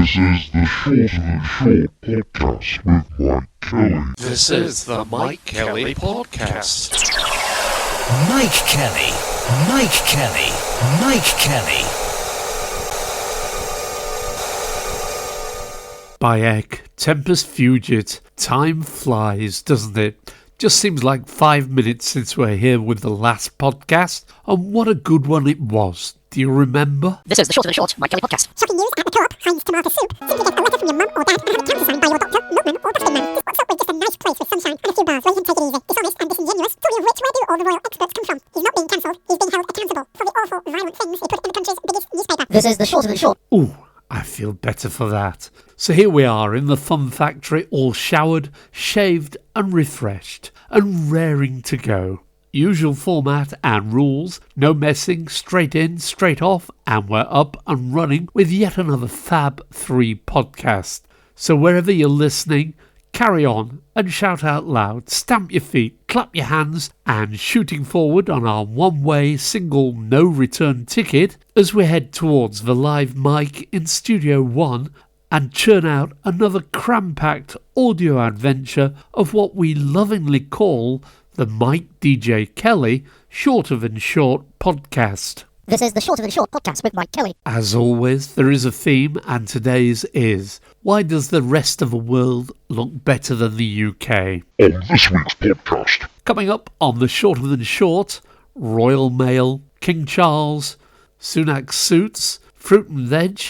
This is the Shorter Than Short podcast with Mike Kelly. This is the Mike Kelly podcast. Mike Kelly, Mike Kelly, Mike Kelly. Bayek, Tempest Fugit. Time flies, doesn't it? Just seems like 5 minutes since we're here with the last podcast, and what a good one it was. Do you remember? This is the Shorter Than Short Mike Kelly podcast. Shopping news at the co-op, Heinz tomato soup. Simply get a letter from your mum or dad and have it countersigned by your doctor, milkman or Boston man. What's up with just a nice place with sunshine and a few bars where you can take it easy? Dishonest and disingenuous, fully of which where do all the royal experts come from? He's not being cancelled, he's being held accountable for the awful, violent things he put in the country's biggest newspaper. This is the Shorter Than Short. Ooh, I feel better for that. So here we are in the fun factory, all showered, shaved and refreshed, and raring to go. Usual format and rules, no messing, straight in, straight off, and we're up and running with yet another Fab 3 podcast. So wherever you're listening, carry on and shout out loud, stamp your feet, clap your hands, and shooting forward on our one-way single no-return ticket as we head towards the live mic in Studio 1 and churn out another cram-packed audio adventure of what we lovingly call the MIKEDJKELLY Shorter Than Short podcast. This is the Shorter Than Short podcast with Mike Kelly. As always, there is a theme, and today's is, why does the rest of the world look better than the UK? On this week's podcast. Coming up on the Shorter Than Short, Royal Mail, King Charles, Sunak suits, Fruit and Veg,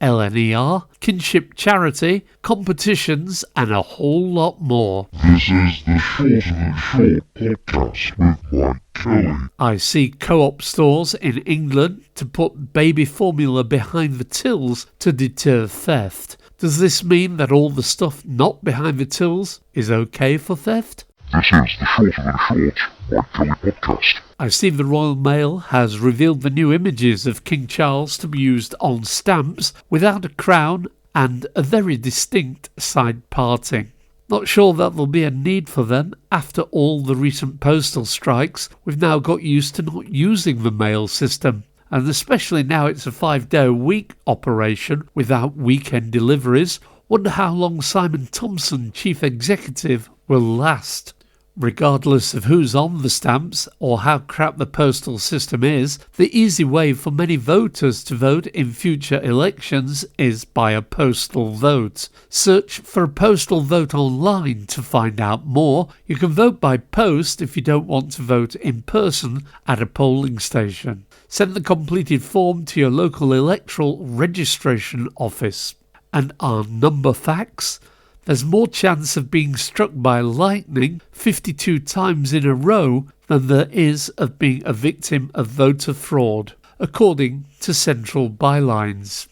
LNER, Kinship Charity, competitions, and a whole lot more. This is the Shorter Than Short podcast with Mike Kelly. I see co-op stores in England to put baby formula behind the tills to deter theft. Does this mean that all the stuff not behind the tills is okay for theft? This is the Shorter Than Short Mike Kelly podcast. I see the Royal Mail has revealed the new images of King Charles to be used on stamps without a crown and a very distinct side parting. Not sure that there'll be a need for them after all the recent postal strikes. We've now got used to not using the mail system, and especially now it's a 5-day-a-week operation without weekend deliveries. Wonder how long Simon Thompson, Chief Executive, will last. Regardless of who's on the stamps or how crap the postal system is, the easy way for many voters to vote in future elections is by a postal vote. Search for a postal vote online to find out more. You can vote by post if you don't want to vote in person at a polling station. Send the completed form to your local electoral registration office. And our number facts: there's more chance of being struck by lightning 52 times in a row than there is of being a victim of voter fraud, according to Central Bylines.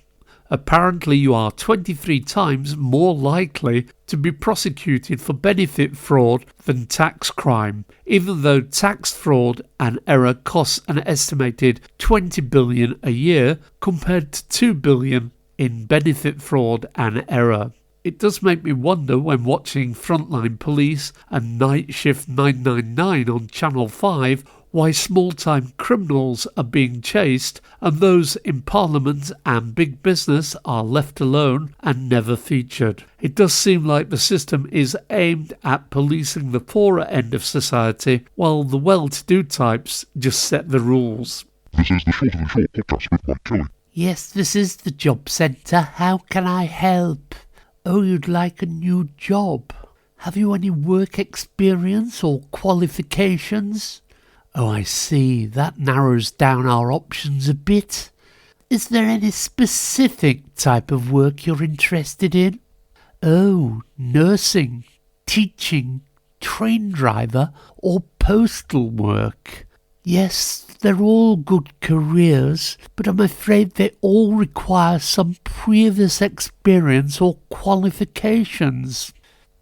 Apparently you are 23 times more likely to be prosecuted for benefit fraud than tax crime, even though tax fraud and error costs an estimated $20 billion a year compared to $2 billion in benefit fraud and error. It does make me wonder when watching Frontline Police and Night Shift 999 on Channel 5 why small-time criminals are being chased and those in Parliament and big business are left alone and never featured. It does seem like the system is aimed at policing the poorer end of society while the well-to-do types just set the rules. This is the Shorter Than Short podcast with Mike Kelly. Yes, this is the job centre. How can I help? Oh, you'd like a new job? Have you any work experience or qualifications? Oh, I see. That narrows down our options a bit. Is there any specific type of work you're interested in? Oh, nursing, teaching, train driver, or postal work? Yes, they're all good careers, but I'm afraid they all require some previous experience or qualifications.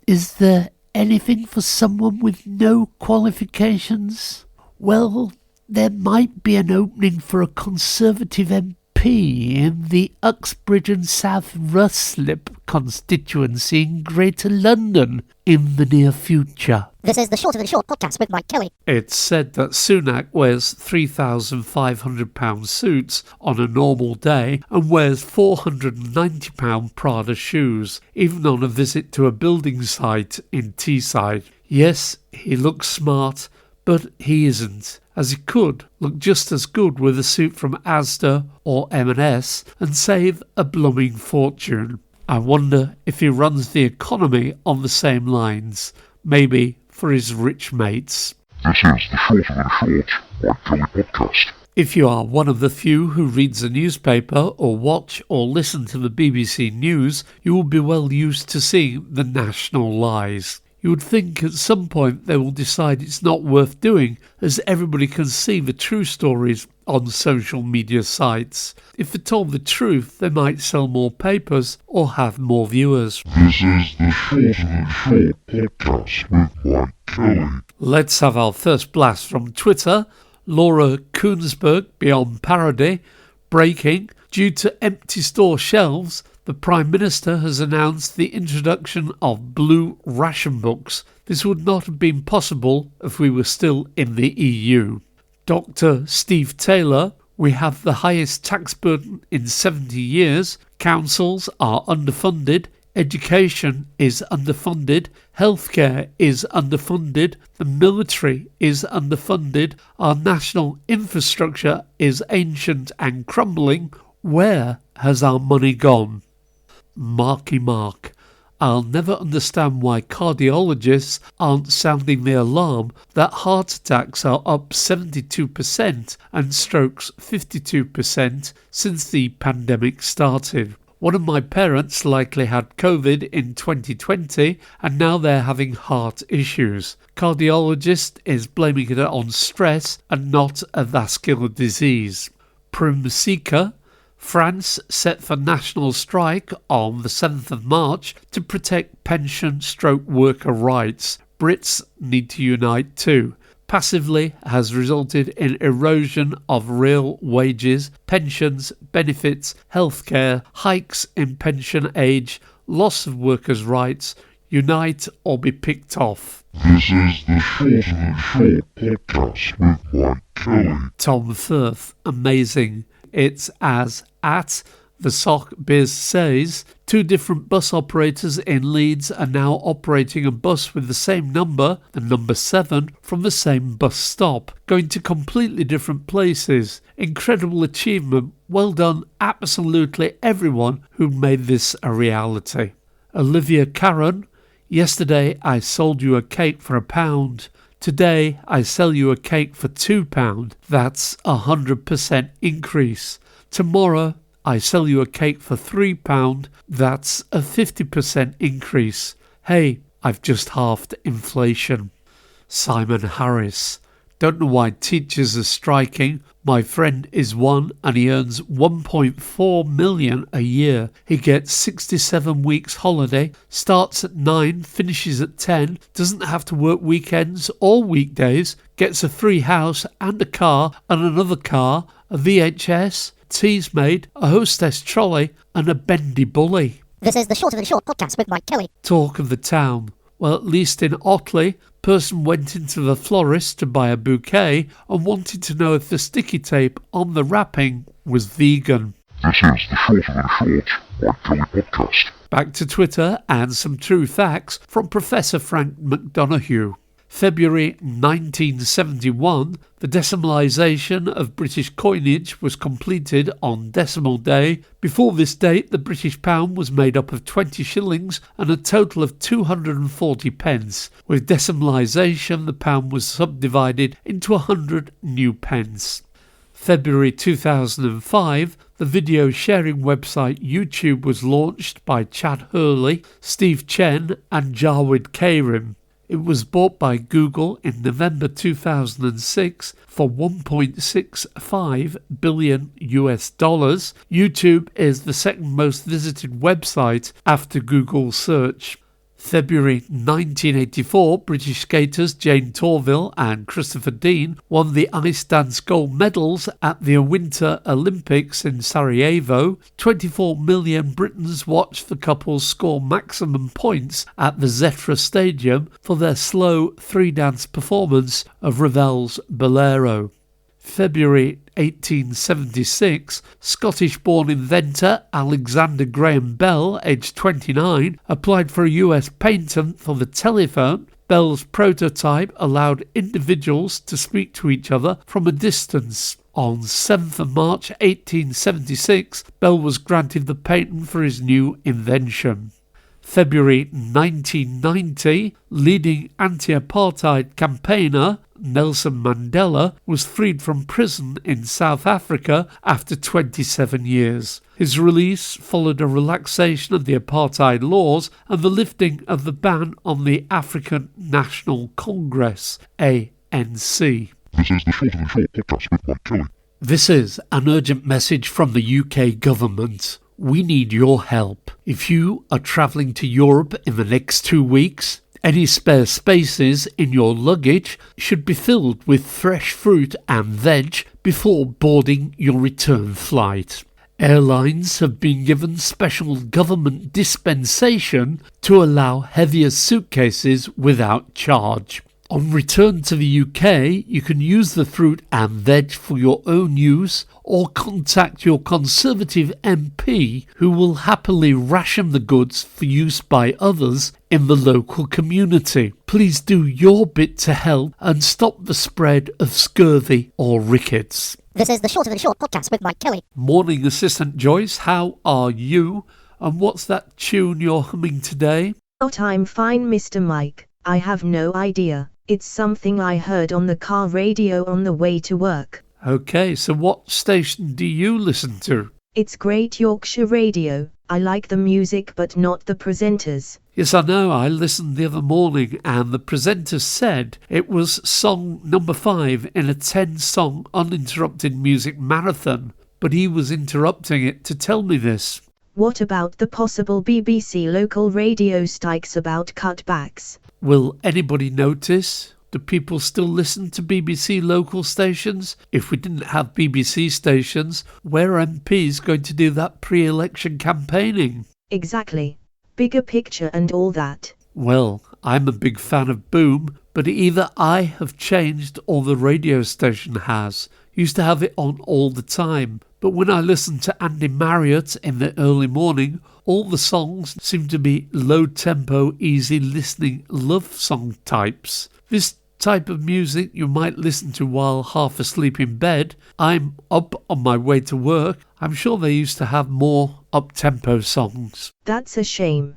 Is there anything for someone with no qualifications? Well, there might be an opening for a Conservative MP in the Uxbridge and South Ruslip constituency in Greater London in the near future. This is the Shorter Than Short podcast with Mike Kelly. It's said that Sunak wears £3,500 suits on a normal day and wears £490 Prada shoes, even on a visit to a building site in Teesside. Yes, he looks smart, but he isn't, as he could look just as good with a suit from Asda or M&S and save a blooming fortune. I wonder if he runs the economy on the same lines, maybe for his rich mates. This is the Shorter Than Short Mike Kelly podcast. If you are one of the few who reads a newspaper or watch or listen to the BBC News, you will be well used to seeing the national lies. You would think at some point they will decide it's not worth doing, as everybody can see the true stories on social media sites. If they told the truth, they might sell more papers or have more viewers. This is the Shorter Than Short podcast with Mike Kelly. Let's have our first blast from Twitter. Laura Koonsberg, beyond parody. Breaking. Due to empty store shelves, the Prime Minister has announced the introduction of blue ration books. This would not have been possible if we were still in the EU. Dr. Steve Taylor, we have the highest tax burden in 70 years. Councils are underfunded. Education is underfunded. Healthcare is underfunded. The military is underfunded. Our national infrastructure is ancient and crumbling. Where has our money gone? Marky Mark. I'll never understand why cardiologists aren't sounding the alarm that heart attacks are up 72% and strokes 52% since the pandemic started. One of my parents likely had COVID in 2020 and now they're having heart issues. Cardiologist is blaming it on stress and not a vascular disease. Primsika. France set for national strike on the 7th of March to protect pension/worker rights. Brits need to unite too. Passively has resulted in erosion of real wages, pensions, benefits, healthcare, hikes in pension age, loss of workers' rights. Unite or be picked off. This is the Shorter Than Short podcast with Mike Kelly. Tom Firth, amazing. It's as at the Sock Biz says, 2 different bus operators in Leeds are now operating a bus with the same number, the number 7, from the same bus stop, going to completely different places. Incredible achievement. Well done, absolutely everyone who made this a reality. Olivia Caron, yesterday I sold you a cake for £1. Today I sell you a cake for £2. That's 100% increase. Tomorrow I sell you a cake for £3. That's a 50% increase. Hey, I've just halved inflation. Simon Harris. Don't know why teachers are striking. My friend is one and he earns $1.4 million a year. He gets 67 weeks holiday, starts at 9, finishes at 10, doesn't have to work weekends or weekdays, gets a free house and a car and another car, a VHS, teas made, a hostess trolley and a bendy bully. This is the Shorter Than Short podcast with Mike Kelly. Talk of the town. Well, at least in Otley, person went into the florist to buy a bouquet and wanted to know if the sticky tape on the wrapping was vegan. This is the Shorter Than Short Mike Kelly podcast. Back to Twitter and some true facts from Professor Frank McDonoghue. February 1971, the decimalisation of British coinage was completed on Decimal Day. Before this date, the British pound was made up of 20 shillings and a total of 240 pence. With decimalisation, the pound was subdivided into 100 new pence. February 2005, the video sharing website YouTube was launched by Chad Hurley, Steve Chen and Jawed Karim. It was bought by Google in November 2006 for $1.65 billion. YouTube is the second most visited website after Google search. February 1984, British skaters Jane Torville and Christopher Dean won the ice dance gold medals at the Winter Olympics in Sarajevo. 24 million Britons watched the couples score maximum points at the Zetra Stadium for their slow three-dance performance of Ravel's Bolero. February 1876, Scottish-born inventor Alexander Graham Bell, aged 29, applied for a US patent for the telephone. Bell's prototype allowed individuals to speak to each other from a distance. On 7th of March 1876, Bell was granted the patent for his new invention. February 1990, leading anti-apartheid campaigner Nelson Mandela was freed from prison in South Africa after 27 years. His release followed a relaxation of the apartheid laws and the lifting of the ban on the African National Congress, ANC. This is the Shorter Than Short podcast with Mike Kelly. This is an urgent message from the UK government. We need your help. If you are travelling to Europe in the next 2 weeks, any spare spaces in your luggage should be filled with fresh fruit and veg before boarding your return flight. Airlines have been given special government dispensation to allow heavier suitcases without charge. On return to the UK, you can use the fruit and veg for your own use or contact your Conservative MP who will happily ration the goods for use by others in the local community. Please do your bit to help and stop the spread of scurvy or rickets. This is the Shorter Than Short podcast with Mike Kelly. Morning, Assistant Joyce. How are you? And what's that tune you're humming today? Oh, I'm fine, Mr. Mike. I have no idea. It's something I heard on the car radio on the way to work. Okay, so what station do you listen to? It's Great Yorkshire Radio. I like the music but not the presenters. Yes, I know. I listened the other morning and the presenter said it was song number 5 in a 10-song uninterrupted music marathon, but he was interrupting it to tell me this. What about the possible BBC local radio strikes about cutbacks? Will anybody notice? Do people still listen to BBC local stations? If we didn't have BBC stations, where are MPs going to do that pre-election campaigning? Exactly. Bigger picture and all that. Well, I'm a big fan of Boom, but either I have changed or the radio station has. Used to have it on all the time, but when I listen to Andy Marriott in the early morning, all the songs seem to be low-tempo, easy-listening love song types. This type of music you might listen to while half asleep in bed. I'm up on my way to work. I'm sure they used to have more up-tempo songs. That's a shame.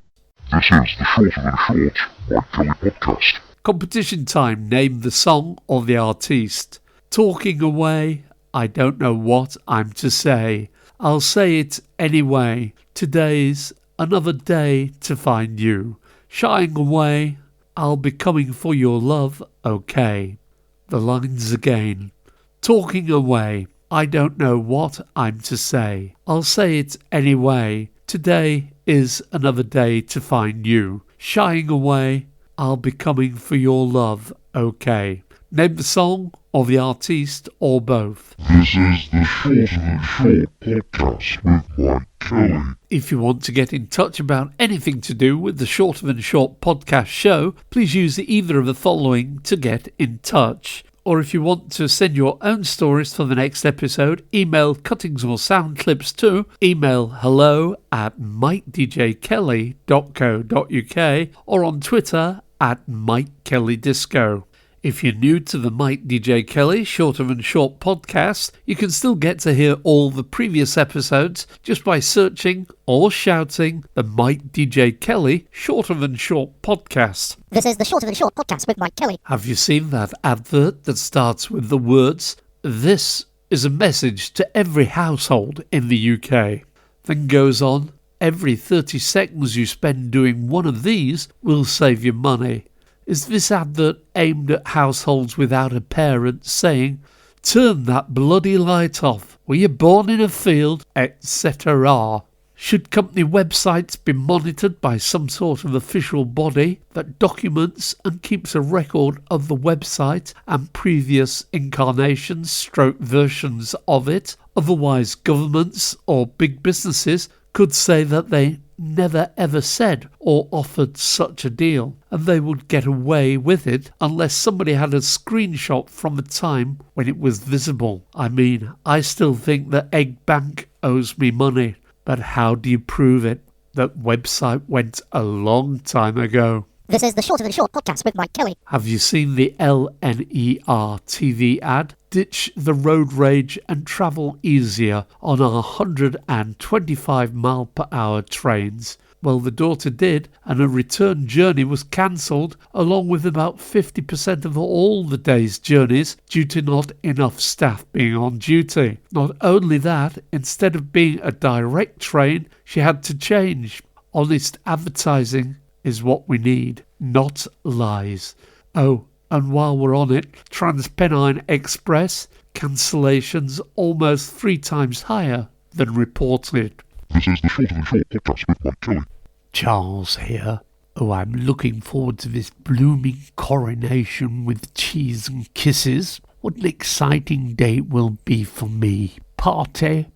This is the Shorter Than Short Mike Kelly podcast. Competition time. Name the song or the artiste. Talking away. I don't know what I'm to say. I'll say it anyway. Today's another day to find you. Shying away. I'll be coming for your love, okay. The lines again. Talking away. I don't know what I'm to say. I'll say it anyway. Today is another day to find you. Shying away. I'll be coming for your love, okay. Name the song or the artiste or both. This is the Shorter Than Short podcast with Mike Kelly. If you want to get in touch about anything to do with the Shorter Than Short podcast show, please use either of the following to get in touch. Or if you want to send your own stories for the next episode, email cuttings or sound clips to email hello@mikedjkelly.co.uk or on Twitter @MikeKellyDisco. If you're new to the Mike DJ Kelly Shorter Than Short podcast, you can still get to hear all the previous episodes just by searching or shouting the Mike DJ Kelly Shorter Than Short podcast. This is the Shorter Than Short podcast with Mike Kelly. Have you seen that advert that starts with the words, "This is a message to every household in the UK"? Then goes on, "Every 30 seconds you spend doing one of these will save you money." Is this advert aimed at households without a parent saying, "Turn that bloody light off, were you born in a field," etc.? Should company websites be monitored by some sort of official body that documents and keeps a record of the website and previous incarnations / versions of it? Otherwise, governments or big businesses could say that they never ever said or offered such a deal, and they would get away with it unless somebody had a screenshot from the time when it was visible. I mean, I still think that Egg Bank owes me money. But how do you prove it? That website went a long time ago. This is the Shorter Than Short podcast with Mike Kelly. Have you seen the LNER TV ad? Ditch the road rage and travel easier on our 125 mile per hour trains. Well, the daughter did, and a return journey was cancelled, along with about 50% of all the day's journeys due to not enough staff being on duty. Not only that, instead of being a direct train, she had to change. Honest advertising is what we need, not lies. Oh, and while we're on it, TransPennine Express cancellations almost 3 times higher than reported. This is the Shorter Than Short podcast with Mike Kelly. Charles here. Oh, I'm looking forward to this blooming coronation with cheese and kisses. What an exciting day it will be for me. Party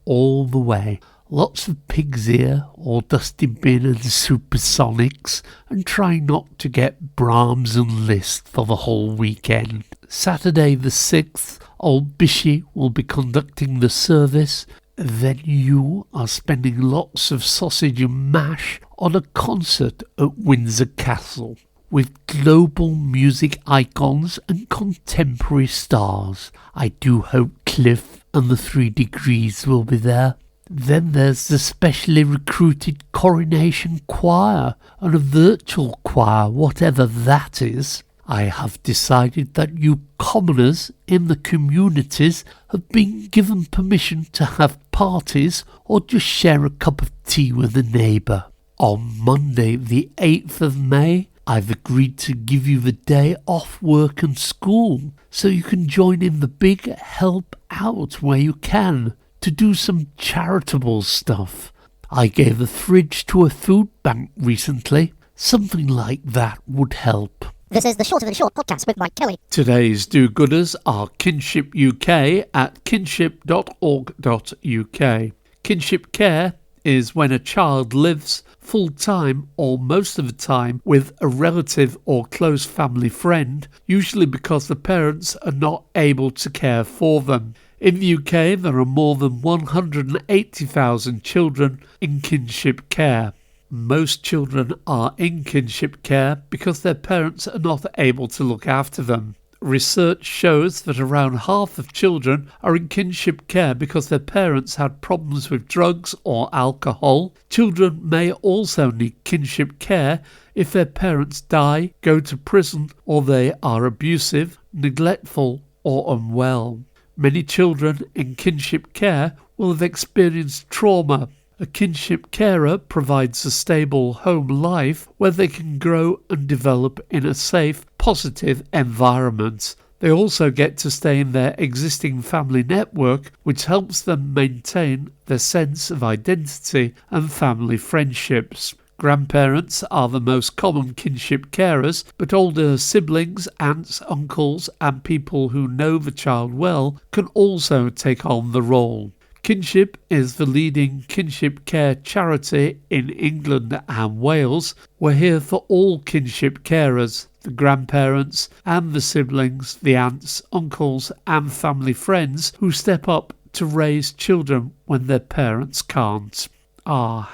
all the way. Lots of pig's ear or dusty bin and supersonics, and try not to get Brahms and Liszt for the whole weekend. Saturday the 6th, old Bishy will be conducting the service. Then you are spending lots of sausage and mash on a concert at Windsor Castle with global music icons and contemporary stars. I do hope Cliff and the 3 Degrees will be there. Then there's the specially recruited Coronation Choir and a virtual choir, whatever that is. I have decided that you commoners in the communities have been given permission to have parties or just share a cup of tea with a neighbour. On Monday the 8th of May, I've agreed to give you the day off work and school so you can join in the big help out where you can to do some charitable stuff. I gave a fridge to a food bank recently. Something like that would help. This is the Shorter Than Short podcast with Mike Kelly. Today's do-gooders are Kinship UK at kinship.org.uk. Kinship care is when a child lives full-time or most of the time with a relative or close family friend, usually because the parents are not able to care for them. In the UK, there are more than 180,000 children in kinship care. Most children are in kinship care because their parents are not able to look after them. Research shows that around half of children are in kinship care because their parents had problems with drugs or alcohol. Children may also need kinship care if their parents die, go to prison, or they are abusive, neglectful, or unwell. Many children in kinship care will have experienced trauma. A kinship carer provides a stable home life where they can grow and develop in a safe, positive environment. They also get to stay in their existing family network, which helps them maintain their sense of identity and family friendships. Grandparents are the most common kinship carers, but older siblings, aunts, uncles, and people who know the child well can also take on the role. Kinship is the leading kinship care charity in England and Wales. We're here for all kinship carers, the grandparents and the siblings, the aunts, uncles and family friends who step up to raise children when their parents can't. Our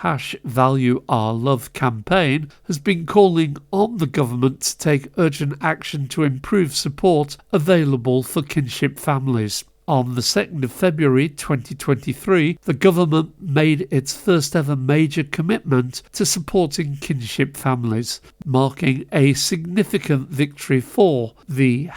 #Value Our Love campaign has been calling on the government to take urgent action to improve support available for kinship families. On the 2nd of February 2023, the government made its first ever major commitment to supporting kinship families, marking a significant victory for the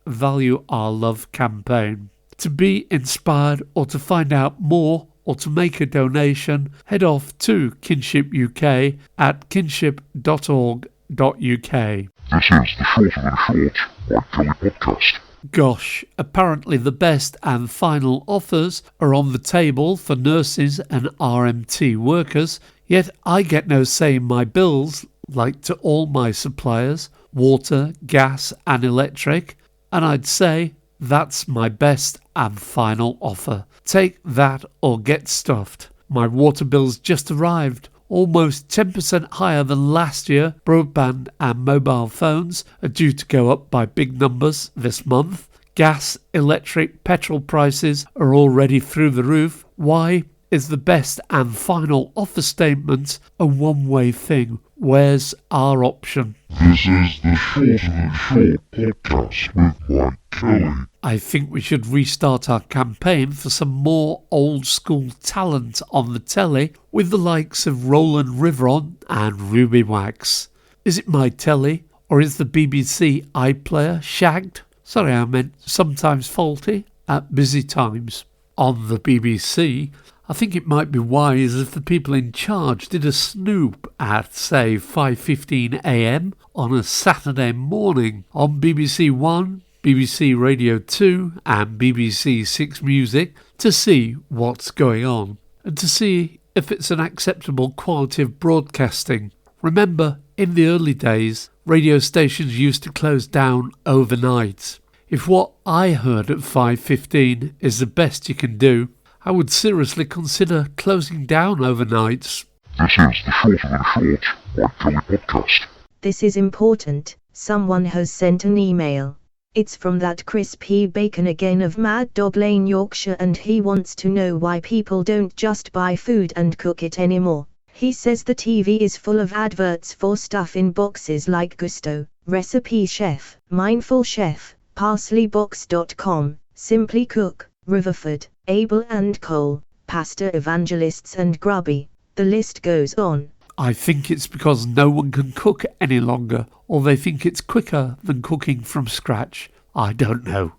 #Value Our Love campaign. To be inspired or to find out more or to make a donation, head off to Kinship UK at kinship.org.uk. This is the Shorter Than Short Mike Kelly podcast. Gosh, apparently the best and final offers are on the table for nurses and RMT workers, yet I get no say in my bills, like to all my suppliers, water, gas and electric, and I'd say that's my best and final offer. Take that or get stuffed. My water bill's just arrived, almost 10% higher than last year. Broadband and mobile phones are due to go up by big numbers this month. Gas, electric, petrol prices are already through the roof. Why is the best and final offer statement a one-way thing? Where's our option? This is the Shorter Than Short podcast with Mike Kelly. I think we should restart our campaign for some more old-school talent on the telly with the likes of Roland Riveron and Ruby Wax. Is it my telly, or is the BBC iPlayer shagged? Sorry, I meant sometimes faulty at busy times. On the BBC, I think it might be wise if the people in charge did a snoop at, say, 5:15 a.m. on a Saturday morning on BBC One, BBC Radio 2 and BBC 6 Music to see what's going on and to see if it's an acceptable quality of broadcasting. Remember, in the early days, radio stations used to close down overnight. If what I heard at 5:15 is the best you can do, I would seriously consider closing down overnights. This is the Shorter Than Short Mike Kelly podcast. This is important. Someone has sent an email. It's from that Chris P. Bacon again of Mad Dog Lane, Yorkshire, and he wants to know why people don't just buy food and cook it anymore. He says the TV is full of adverts for stuff in boxes like Gusto, Recipe Chef, Mindful Chef, ParsleyBox.com, Simply Cook, Riverford, Able and Cole, Pasta Evangelists and Grubby. The list goes on. I think it's because no one can cook any longer, or they think it's quicker than cooking from scratch. I don't know.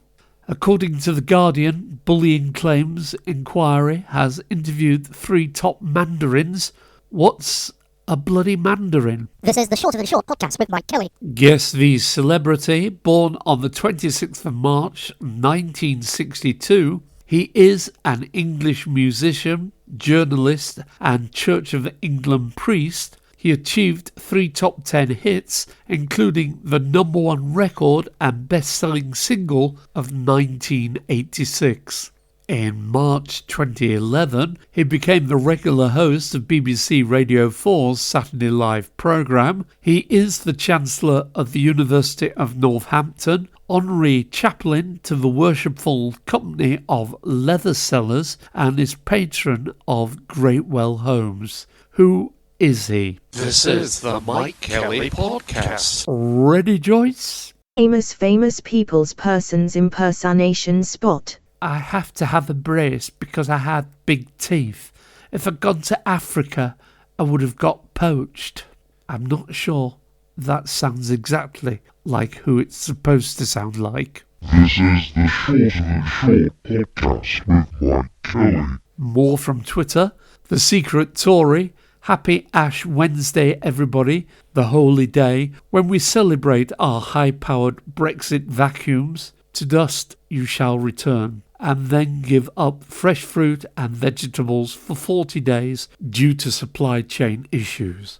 According to The Guardian, Bullying Claims Inquiry has interviewed 3 top mandarins. What's a bloody mandarin? This is the Shorter Than Short podcast with Mike Kelly. Guess the celebrity, born on the 26th of March 1962. He is an English musician, journalist and Church of England priest. He achieved 3 top 10 hits, including the number 1 record and best-selling single of 1986. In March 2011, he became the regular host of BBC Radio 4's Saturday Live programme. He is the Chancellor of the University of Northampton, honorary chaplain to the Worshipful Company of Leather Sellers, and is patron of Greatwell Homes. Who is he? This is the Mike Kelly podcast. Ready, Joyce? Famous people's persons impersonation spot. I have to have a brace because I had big teeth. If I'd gone to Africa, I would have got poached. I'm not sure that sounds exactly like who it's supposed to sound like. This is the Shorter Than Short podcast with Mike Kelly. More from Twitter. The Secret Tory. Happy Ash Wednesday, everybody. The holy day when we celebrate our high-powered Brexit vacuums. To dust you shall return, and then give up fresh fruit and vegetables for 40 days due to supply chain issues.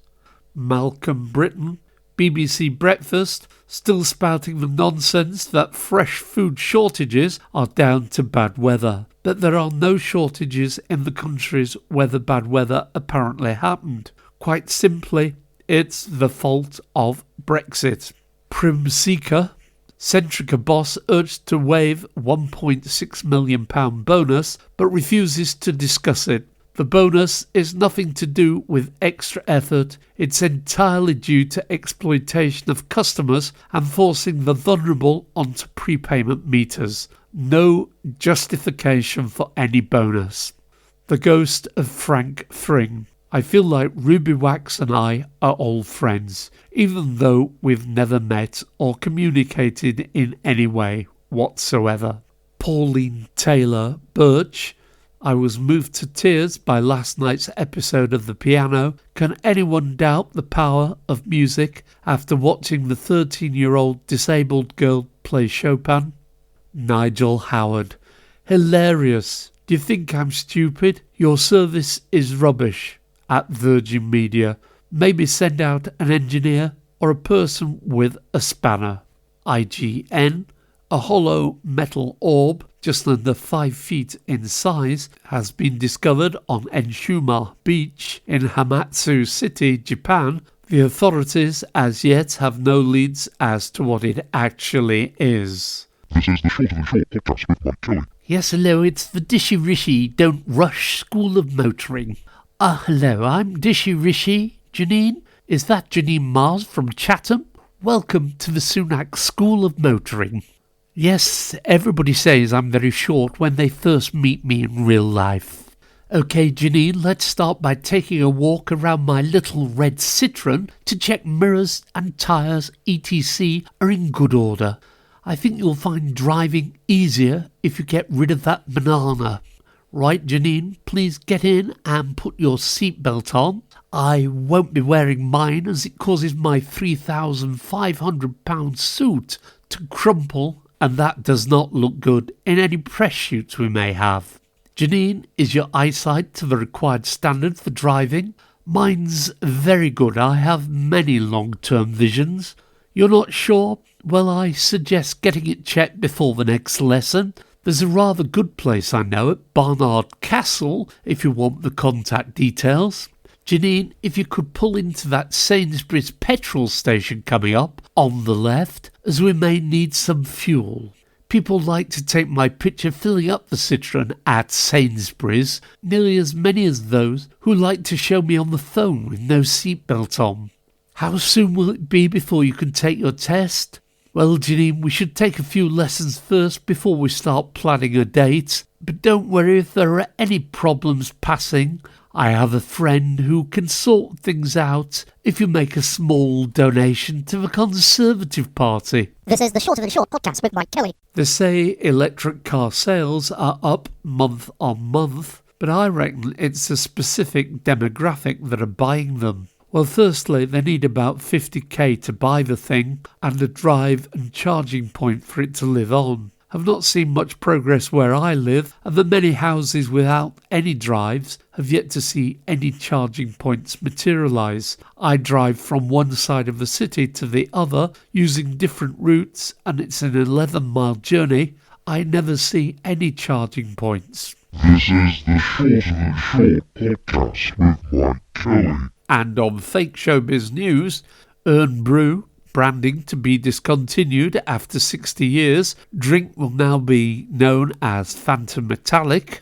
Malcolm Britton, BBC Breakfast, still spouting the nonsense that fresh food shortages are down to bad weather, but there are no shortages in the countries where the bad weather apparently happened. Quite simply, it's the fault of Brexit. Primseeker, Centrica boss urged to waive £1.6 million bonus, but refuses to discuss it. The bonus is nothing to do with extra effort. It's entirely due to exploitation of customers and forcing the vulnerable onto prepayment meters. No justification for any bonus. The ghost of Frank Thring. I feel like Ruby Wax and I are old friends, even though we've never met or communicated in any way whatsoever. Pauline Taylor Birch. I was moved to tears by last night's episode of The Piano. Can anyone doubt the power of music after watching the 13-year-old disabled girl play Chopin? Nigel Howard. Hilarious. Do you think I'm stupid? Your service is rubbish. At Virgin Media. Maybe send out an engineer or a person with a spanner. IGN. A hollow metal orb just under 5 feet in size has been discovered on Enshima Beach in Hamatsu City, Japan. The authorities as yet have no leads as to what it actually is. This is the Shorter Than Short podcast with Mike Kelly. Yes, hello, it's the Dishy Rishi Don't Rush School of Motoring. Hello, I'm Dishy Rishi. Janine? Is that Janine Mars from Chatham? Welcome to the Sunak School of Motoring. Yes, everybody says I'm very short when they first meet me in real life. OK, Janine, let's start by taking a walk around my little red Citroen to check mirrors and tyres, etc. are in good order. I think you'll find driving easier if you get rid of that banana. Right, Janine, please get in and put your seatbelt on. I won't be wearing mine as it causes my £3,500 suit to crumple, and that does not look good in any press shoots we may have. Janine, is your eyesight to the required standard for driving? Mine's very good. I have many long-term visions. You're not sure? Well, I suggest getting it checked before the next lesson. There's a rather good place I know at Barnard Castle if you want the contact details. Janine, if you could pull into that Sainsbury's petrol station coming up on the left, as we may need some fuel. People like to take my picture filling up the Citroen at Sainsbury's, nearly as many as those who like to show me on the phone with no seatbelt on. How soon will it be before you can take your test? Well, Janine, we should take a few lessons first before we start planning a date. But don't worry if there are any problems passing. I have a friend who can sort things out if you make a small donation to the Conservative Party. This is the Shorter Than Short podcast with Mike Kelly. They say electric car sales are up month on month, but I reckon it's a specific demographic that are buying them. Well, firstly, they need about 50k to buy the thing and a drive and charging point for it to live on. I've not seen much progress where I live, and the many houses without any drives have yet to see any charging points materialise. I drive from one side of the city to the other using different routes, and it's an 11-mile journey. I never see any charging points. This is the Shorter Than Short podcast with Mike Kelly. And on fake showbiz news, Earn Brew, branding to be discontinued after 60 years, drink will now be known as Fanta Metallic.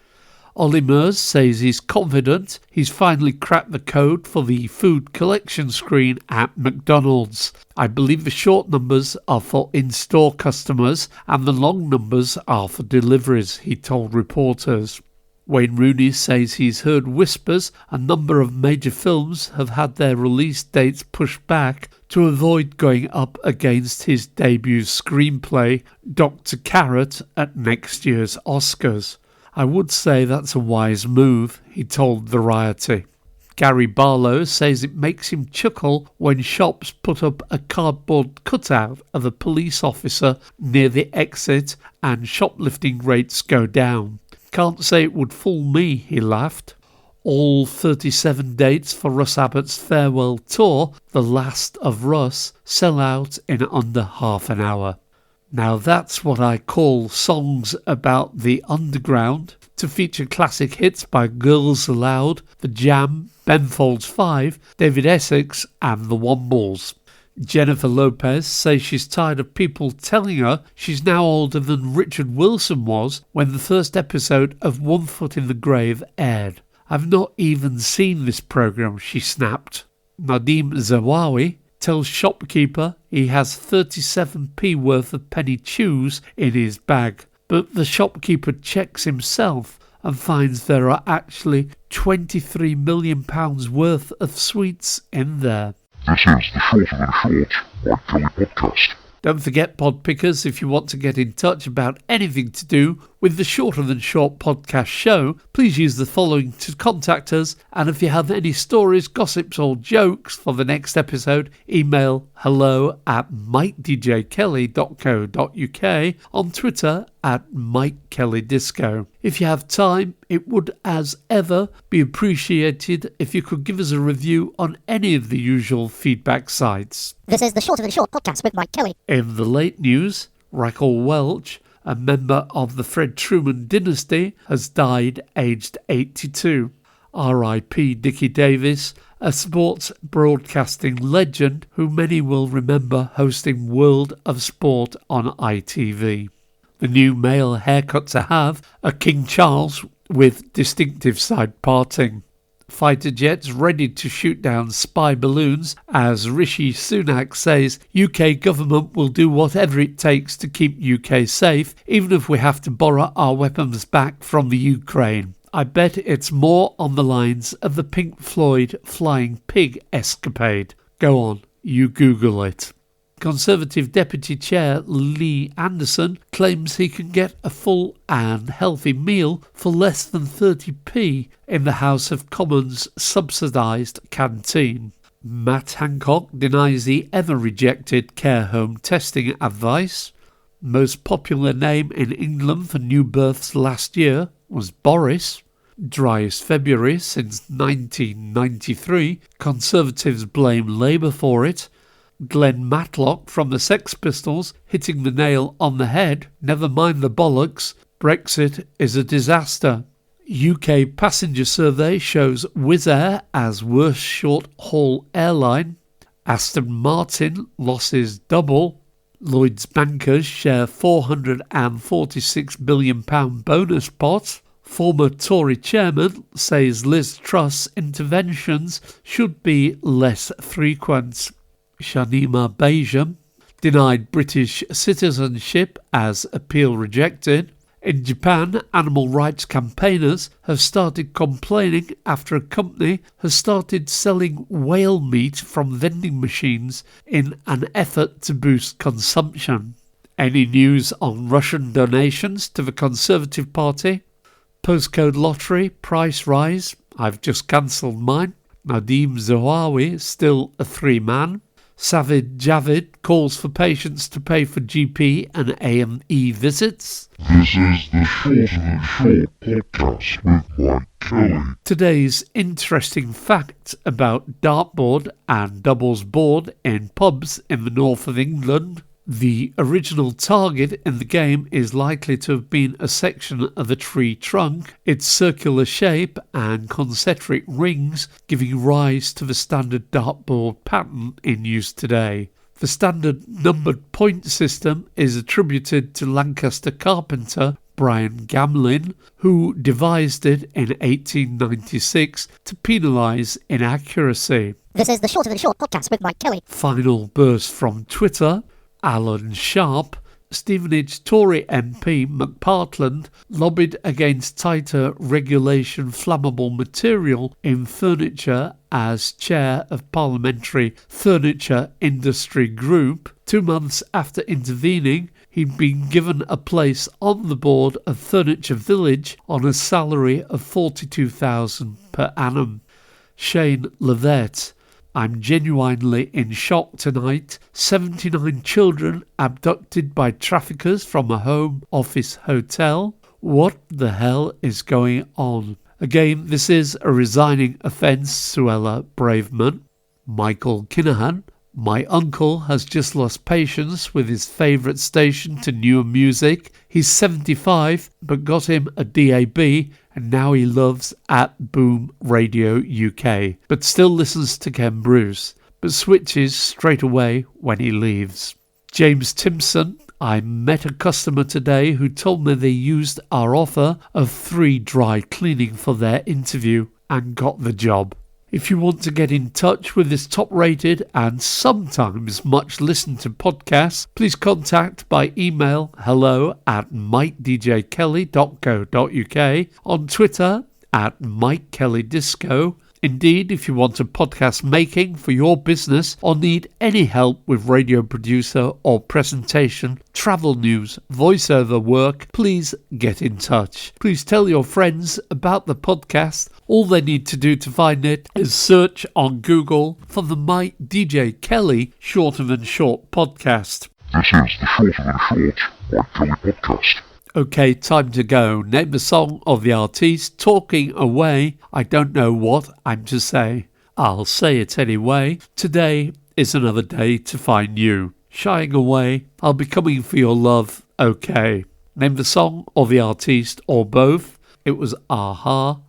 Ollie Murs says he's confident he's finally cracked the code for the food collection screen at McDonald's. I believe the short numbers are for in-store customers and the long numbers are for deliveries, he told reporters. Wayne Rooney says he's heard whispers a number of major films have had their release dates pushed back to avoid going up against his debut screenplay, Dr. Carrot, at next year's Oscars. I would say that's a wise move, he told Variety. Gary Barlow says it makes him chuckle when shops put up a cardboard cutout of a police officer near the exit and shoplifting rates go down. Can't say it would fool me, he laughed. All 37 dates for Russ Abbott's farewell tour, The Last of Russ, sell out in under half an hour. Now that's what I call songs about the underground, to feature classic hits by Girls Aloud, The Jam, Ben Folds 5, David Essex and The Wombles. Jennifer Lopez says she's tired of people telling her she's now older than Richard Wilson was when the first episode of One Foot in the Grave aired. I've not even seen this programme, she snapped. Nadim Zawawi tells shopkeeper he has 37p worth of penny chews in his bag, but the shopkeeper checks himself and finds there are actually £23 million worth of sweets in there. This is the Shorter Than Short Mike Kelly podcast. Don't forget, pod pickers, if you want to get in touch about anything to do with the Shorter Than Short podcast show, please use the following to contact us, and if you have any stories, gossips or jokes for the next episode, email hello@mikedjkelly.co.uk, on Twitter @MikeKellyDisco. If you have time, it would as ever be appreciated if you could give us a review on any of the usual feedback sites. This is the Shorter Than Short podcast with Mike Kelly. In the late news, Raquel Welch, a member of the Fred Truman dynasty, has died aged 82. R.I.P. Dickie Davis, a sports broadcasting legend who many will remember hosting World of Sport on ITV. The new male haircut to have, a King Charles with distinctive side parting. Fighter jets ready to shoot down spy balloons as Rishi Sunak says UK government will do whatever it takes to keep UK safe, even if we have to borrow our weapons back from the Ukraine. I bet it's more on the lines of the Pink Floyd flying pig escapade. Go on, you Google it. Conservative Deputy Chair Lee Anderson claims he can get a full and healthy meal for less than 30p in the House of Commons subsidised canteen. Matt Hancock denies he ever rejected care home testing advice. Most popular name in England for new births last year was Boris. Driest February since 1993. Conservatives blame Labour for it. Glenn Matlock from the Sex Pistols hitting the nail on the head. Never mind the bollocks. Brexit is a disaster. UK passenger survey shows Wizz Air as worst short-haul airline. Aston Martin losses double. Lloyds bankers share £446 billion bonus pot. Former Tory chairman says Liz Truss interventions should be less frequent. Shanima Begum denied British citizenship as appeal rejected. In Japan, animal rights campaigners have started complaining after a company has started selling whale meat from vending machines in an effort to boost consumption. Any news on Russian donations to the Conservative Party? Postcode lottery price rise. I've just cancelled mine. Nadim Zahawi still a three-man. Savid Javid calls for patients to pay for GP and AME visits. This is the Shorter Than Short podcast with Mike Kelly. Today's interesting fact about dartboard and doubles board in pubs in the north of England. The original target in the game is likely to have been a section of a tree trunk, its circular shape and concentric rings giving rise to the standard dartboard pattern in use today. The standard numbered point system is attributed to Lancaster carpenter Brian Gamlin, who devised it in 1896 to penalise inaccuracy. This is the Shorter Than Short podcast with Mike Kelly. Final burst from Twitter. Alan Sharp, Stevenage Tory MP McPartland lobbied against tighter regulation flammable material in furniture as chair of Parliamentary Furniture Industry Group. 2 months after intervening, he'd been given a place on the board of Furniture Village on a salary of $42,000 per annum. Shane Levette, I'm genuinely in shock tonight. 79 children abducted by traffickers from a home office hotel. What the hell is going on? Again, this is a resigning offence, Suella Braveman. Michael Kinahan. My uncle has just lost patience with his favourite station to newer music. He's 75 but got him a DAB and now he loves at Boom Radio UK, but still listens to Ken Bruce, but switches straight away when he leaves. James Timpson. I met a customer today who told me they used our offer of free dry cleaning for their interview and got the job. If you want to get in touch with this top-rated and sometimes much-listened to podcast, please contact by email hello@mikedjkelly.co.uk, on Twitter @MikeKellyDisco, Indeed, if you want a podcast making for your business or need any help with radio producer or presentation, travel news, voiceover work, please get in touch. Please tell your friends about the podcast. All they need to do to find it is search on Google for the Mike DJ Kelly Shorter Than Short podcast. This is the Shorter Than Short Mike Kelly podcast. Okay, time to go. Name the song of the artiste. Talking away. I don't know what I'm to say. I'll say it anyway. Today is another day to find you. Shying away. I'll be coming for your love. Okay. Name the song or the artiste or both. It was Aha.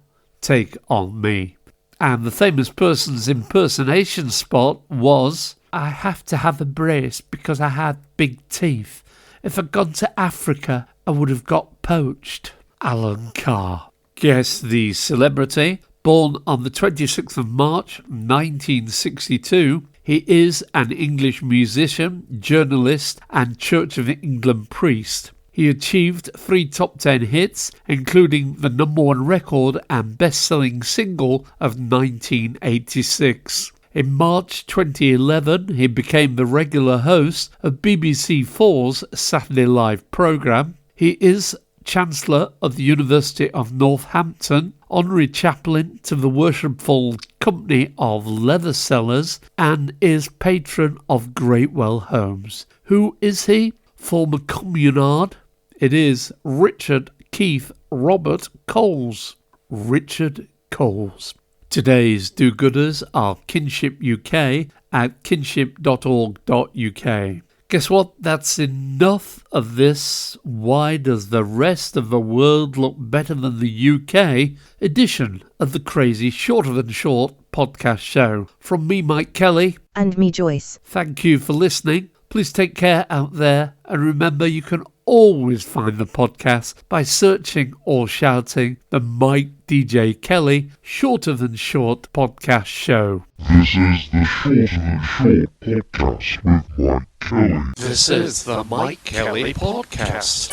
Take on Me. And the famous person's impersonation spot was, I have to have a brace because I had big teeth. If I'd gone to Africa, I would have got poached. Alan Carr. Guess the celebrity. Born on the 26th of March 1962, he is an English musician, journalist and Church of England priest. He achieved 3 top 10 hits, including the number 1 record and best-selling single of 1986. In March 2011, he became the regular host of BBC 4's Saturday Live programme. He is Chancellor of the University of Northampton, Honorary Chaplain to the Worshipful Company of Leather Sellers, and is Patron of Greatwell Homes. Who is he? Former communard. It is Richard Keith Robert Coles. Richard Coles. Today's do-gooders are Kinship UK at kinship.org.uk. Guess what? That's enough of this Why Does the Rest of the World Look Better Than the UK edition of the Crazy Shorter Than Short podcast show. From me, Mike Kelly. And me, Joyce. Thank you for listening. Please take care out there, and remember you can always find the podcast by searching or shouting the Mike DJ Kelly Shorter Than Short podcast show. This is the Shorter Than Short podcast with Mike Kelly. This is the Mike Kelly podcast.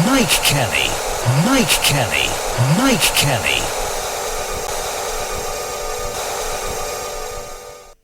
Mike Kelly, Mike Kelly, Mike Kelly.